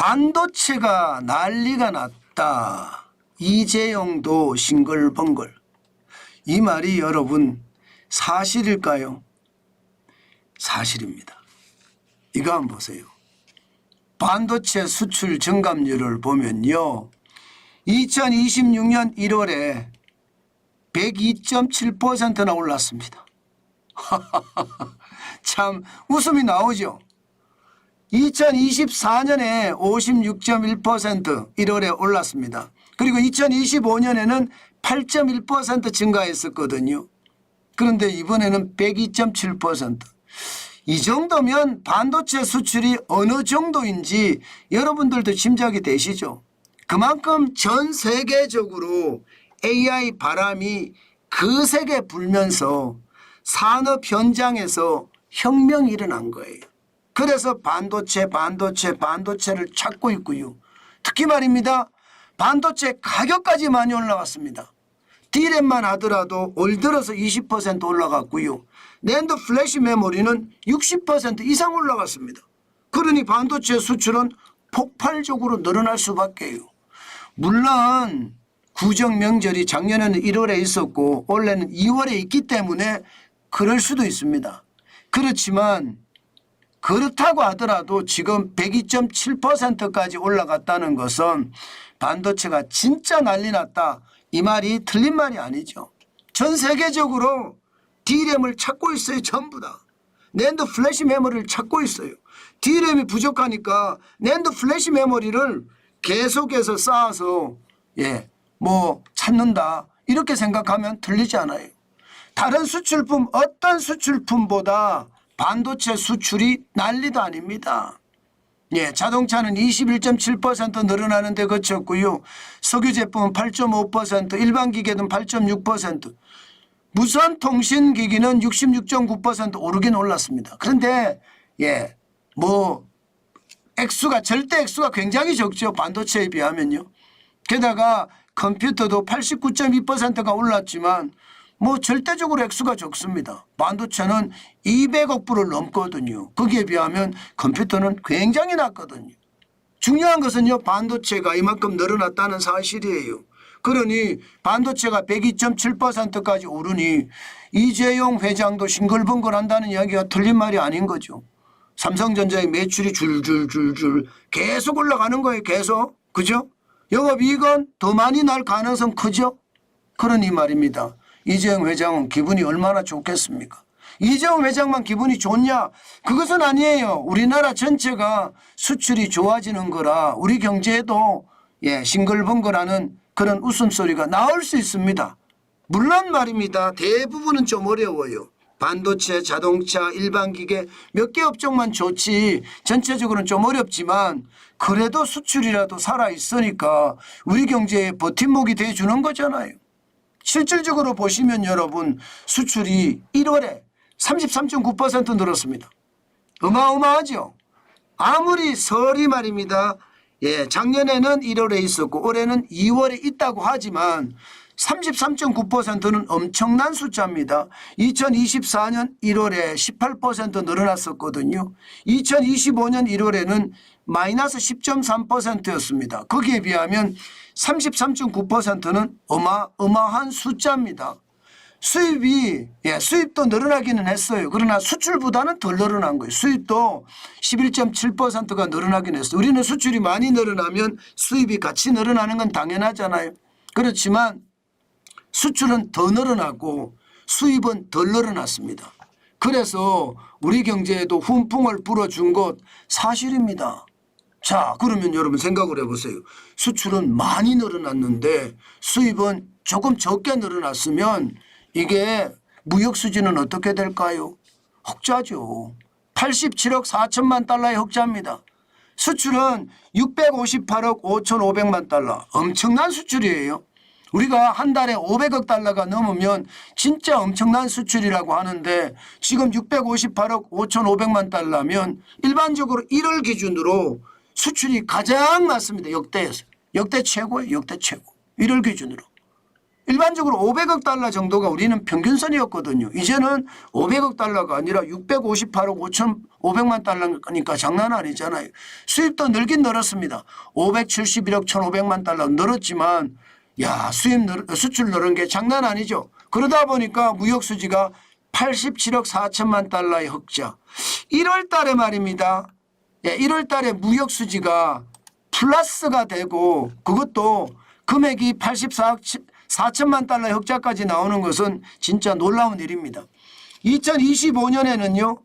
반도체가 난리가 났다. 이재용도 싱글벙글. 이 말이 여러분 사실일까요? 사실입니다. 이거 한번 보세요. 반도체 수출 증감률을 보면요. 2026년 1월에 102.7%나 올랐습니다. 참 웃음이 나오죠. 2024년에 56.1% 1월에 올랐습니다. 그리고 2025년에는 8.1% 증가했었거든요. 그런데 이번에는 102.7%. 이 정도면 반도체 수출이 어느 정도인지 여러분들도 짐작이 되시죠? 그만큼 전 세계적으로 AI 바람이 거세게 불면서 산업 현장에서 혁명이 일어난 거예요. 그래서 반도체를 찾고 있고요. 특히 말입니다. 반도체 가격까지 많이 올라갔습니다. D램만 하더라도 올 들어서 20% 올라갔고요. 낸드 플래시 메모리는 60% 이상 올라갔습니다. 그러니 반도체 수출은 폭발적으로 늘어날 수밖에요. 물론 구정 명절이 작년에는 1월에 있었고 올해는 2월에 있기 때문에 그럴 수도 있습니다. 그렇지만 그렇다고 하더라도 지금 102.7%까지 올라갔다는 것은 반도체가 진짜 난리 났다. 이 말이 틀린 말이 아니죠. 전 세계적으로 D램을 찾고 있어요. 전부 다. 낸드 플래시 메모리를 찾고 있어요. D램이 부족하니까 낸드 플래시 메모리를 계속해서 쌓아서 찾는다. 이렇게 생각하면 틀리지 않아요. 다른 수출품 어떤 수출품보다 반도체 수출이 난리도 아닙니다. 자동차는 21.7% 늘어나는 데 그쳤고요. 석유 제품은 8.5%, 일반 기계는 8.6%, 무선 통신기기는 66.9% 오르긴 올랐습니다. 그런데 절대 액수가 굉장히 적죠. 반도체에 비하면요. 게다가 컴퓨터도 89.2%가 올랐지만 절대적으로 액수가 적습니다. 반도체는 200억 불을 넘거든요. 거기에 비하면 컴퓨터는 굉장히 낮거든요. 중요한 것은요. 반도체가 이만큼 늘어났다는 사실이에요. 그러니 반도체가 102.7%까지 오르니 이재용 회장도 싱글벙글한다는 이야기가 틀린 말이 아닌 거죠. 삼성전자의 매출이 줄줄줄줄 계속 올라가는 거예요. 계속. 그죠? 영업이익은 더 많이 날 가능성 크죠? 그러니 말입니다. 이재용 회장은 기분이 얼마나 좋겠습니까? 이재용 회장만 기분이 좋냐? 그것은 아니에요. 우리나라 전체가 수출이 좋아지는 거라 우리 경제에도 싱글벙글하는 그런 웃음소리가 나올 수 있습니다. 물론 말입니다. 대부분은 좀 어려워요. 반도체, 자동차, 일반기계 몇 개 업종만 좋지 전체적으로는 좀 어렵지만 그래도 수출이라도 살아있으니까 우리 경제에 버팀목이 돼주는 거잖아요. 실질적으로 보시면 여러분 수출이 1월에 33.9% 늘었습니다. 어마어마하죠. 아무리 설이 말입니다. 작년에는 1월에 있었고 올해는 2월에 있다고 하지만 33.9%는 엄청난 숫자입니다. 2024년 1월에 18% 늘어났었거든요. 2025년 1월에는 마이너스 10.3%였습니다. 거기에 비하면 33.9%는 어마어마한 숫자입니다. 수입도 늘어나기는 했어요. 그러나 수출보다는 덜 늘어난 거예요. 수입도 11.7%가 늘어나긴 했어요. 우리는 수출이 많이 늘어나면 수입이 같이 늘어나는 건 당연하잖아요. 그렇지만 수출은 더 늘어나고 수입은 덜 늘어났습니다. 그래서 우리 경제에도 훈풍을 불어준 것 사실입니다. 자, 그러면 여러분 생각을 해보세요. 수출은 많이 늘어났는데 수입은 조금 적게 늘어났으면 이게 무역 수지는 어떻게 될까요? 흑자죠. 87억 4천만 달러의 흑자입니다. 수출은 658억 5,500만 달러. 엄청난 수출이에요. 우리가 한 달에 500억 달러가 넘으면 진짜 엄청난 수출이라고 하는데 지금 658억 5,500만 달러면 일반적으로 1월 기준으로 수출이 가장 많습니다. 역대에서. 역대 최고예요. 역대 최고. 1월 기준으로. 일반적으로 500억 달러 정도가 우리는 평균선이었거든요. 이제는 500억 달러가 아니라 658억 5,500만 달러니까 장난 아니잖아요. 수입도 늘긴 늘었습니다. 571억 1,500만 달러 늘었지만 야 수출 늘은 게 장난 아니죠. 그러다 보니까 무역수지가 87억 4천만 달러의 흑자. 1월 달에 말입니다. 1월 달에 무역수지가 플러스가 되고 그것도 금액이 84억 4천만 달러의 흑자까지 나오는 것은 진짜 놀라운 일입니다. 2025년에는요.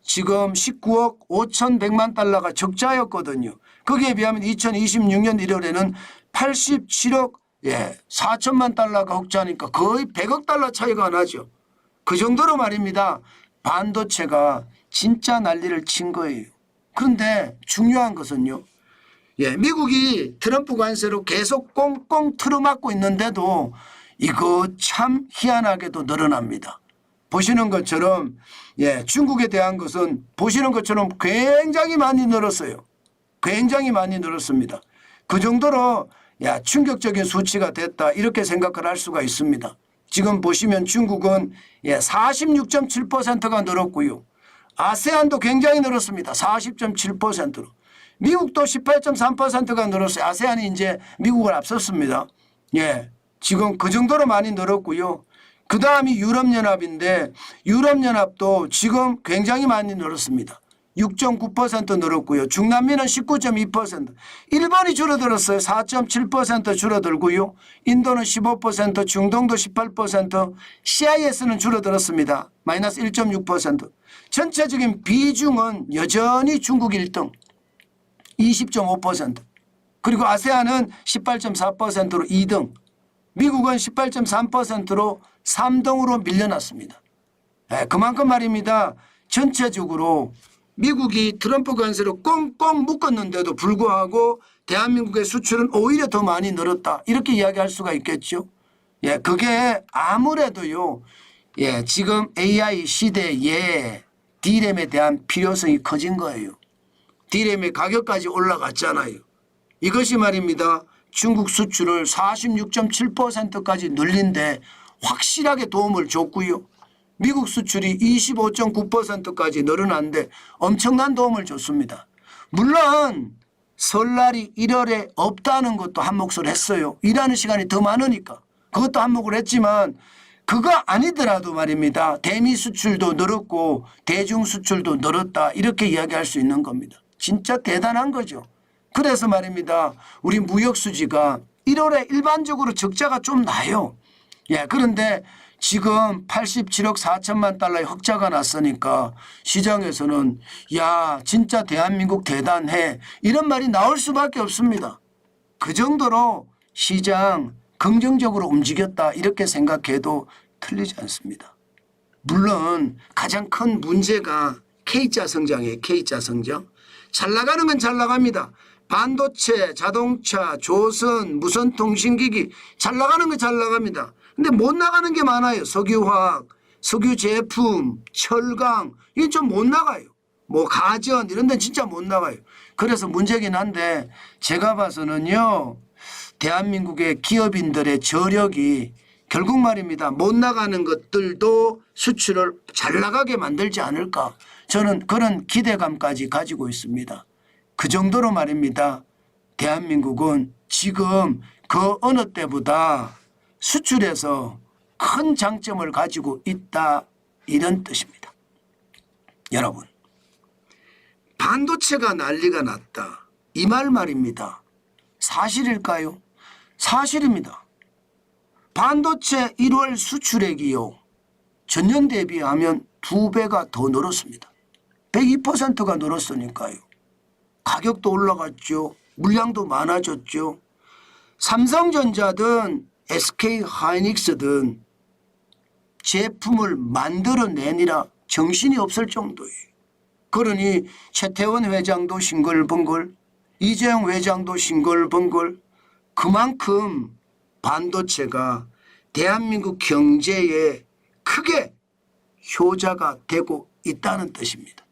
지금 19억 5,100만 달러가 적자였거든요. 거기에 비하면 2026년 1월에는 87억 4천만 달러가 흑자니까 거의 100억 달러 차이가 나죠. 그 정도로 말입니다. 반도체가 진짜 난리를 친 거예요. 그런데 중요한 것은요. 미국이 트럼프 관세로 계속 꽁꽁 틀어막고 있는데도 이거 참 희한하게도 늘어납니다. 보시는 것처럼 중국에 대한 것은 보시는 것처럼 굉장히 많이 늘었어요. 굉장히 많이 늘었습니다. 그 정도로 충격적인 수치가 됐다 이렇게 생각을 할 수가 있습니다. 지금 보시면 중국은 46.7%가 늘었고요. 아세안도 굉장히 늘었습니다. 40.7%로. 미국도 18.3%가 늘었어요. 아세안이 이제 미국을 앞섰습니다. 지금 그 정도로 많이 늘었고요. 그 다음이 유럽연합인데 유럽연합도 지금 굉장히 많이 늘었습니다. 6.9% 늘었고요. 중남미는 19.2%. 일본이 줄어들었어요. 4.7% 줄어들고요. 인도는 15%, 중동도 18%, CIS는 줄어들었습니다. 마이너스 1.6%. 전체적인 비중은 여전히 중국 1등. 20.5%. 그리고 아세안은 18.4%로 2등. 미국은 18.3%로 3등으로 밀려났습니다. 그만큼 말입니다. 전체적으로 미국이 트럼프 관세로 꽁꽁 묶었는데도 불구하고 대한민국의 수출은 오히려 더 많이 늘었다. 이렇게 이야기할 수가 있겠죠. 그게 아무래도요. 지금 AI 시대에 D램에 대한 필요성이 커진 거예요. D램의 가격까지 올라갔잖아요. 이것이 말입니다. 중국 수출을 46.7%까지 늘린데 확실하게 도움을 줬고요. 미국 수출이 25.9%까지 늘어났는데 엄청난 도움을 줬습니다. 물론 설날이 1월에 없다는 것도 한몫을 했어요. 일하는 시간이 더 많으니까. 그것도 한몫을 했지만 그거 아니더라도 말입니다. 대미 수출도 늘었고 대중 수출도 늘었다. 이렇게 이야기할 수 있는 겁니다. 진짜 대단한 거죠. 그래서 말입니다. 우리 무역수지가 1월에 일반적으로 적자가 좀 나요. 그런데 지금 87억 4천만 달러의 흑자가 났으니까 시장에서는 야 진짜 대한민국 대단해 이런 말이 나올 수밖에 없습니다. 그 정도로 시장 긍정적으로 움직였다 이렇게 생각해도 틀리지 않습니다. 물론 가장 큰 문제가 K자 성장이에요. K자 성장. 잘 나가는 건 잘 나갑니다. 반도체, 자동차, 조선, 무선통신기기 잘 나가는 건 잘 나갑니다. 근데 못 나가는 게 많아요. 석유화학, 석유제품, 철강 이게 좀 못 나가요. 뭐 가전 이런 데는 진짜 못 나가요. 그래서 문제긴 한데 제가 봐서는요. 대한민국의 기업인들의 저력이 결국 말입니다. 못 나가는 것들도 수출을 잘 나가게 만들지 않을까. 저는 그런 기대감까지 가지고 있습니다. 그 정도로 말입니다. 대한민국은 지금 그 어느 때보다 수출에서 큰 장점을 가지고 있다 이런 뜻입니다. 여러분 반도체가 난리가 났다. 이 말입니다. 사실일까요? 사실입니다. 반도체 1월 수출액이요. 전년 대비하면 2배가 더 늘었습니다. 102%가 늘었으니까요. 가격도 올라갔죠. 물량도 많아졌죠. 삼성전자든 SK하이닉스든 제품을 만들어내니라 정신이 없을 정도예요. 그러니 최태원 회장도 싱글벙글, 이재용 회장도 싱글벙글. 그만큼 반도체가 대한민국 경제에 크게 효자가 되고 있다는 뜻입니다.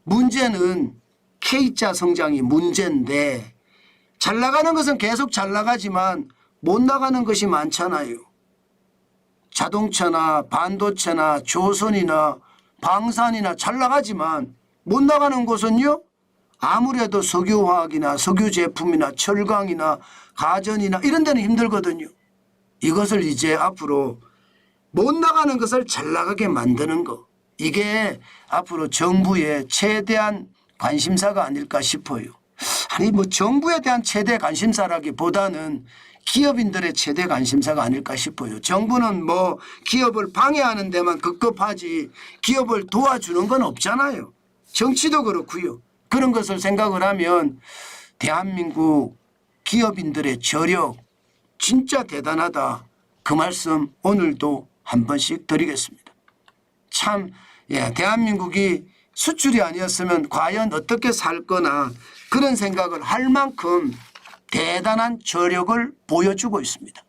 문제는 K자 성장이 문제인데 잘 나가는 것은 계속 잘 나가지만 못 나가는 것이 많잖아요. 자동차나 반도체나 조선이나 방산이나 잘 나가지만 못 나가는 곳은요. 아무래도 석유화학이나 석유 제품이나 철강이나 가전이나 이런 데는 힘들거든요. 이것을 이제 앞으로 못 나가는 것을 잘 나가게 만드는 거. 이게 앞으로 정부의 최대한 관심사가 아닐까 싶어요. 아니 뭐 정부에 대한 최대 관심사라기보다는 기업인들의 최대 관심사가 아닐까 싶어요. 정부는 뭐 기업을 방해하는 데만 급급하지 기업을 도와주는 건 없잖아요. 정치도 그렇고요. 그런 것을 생각을 하면 대한민국 기업인들의 저력 진짜 대단하다. 그 말씀 오늘도 한 번씩 드리겠습니다. 참 대한민국이 수출이 아니었으면 과연 어떻게 살 거나 그런 생각을 할 만큼 대단한 저력을 보여주고 있습니다.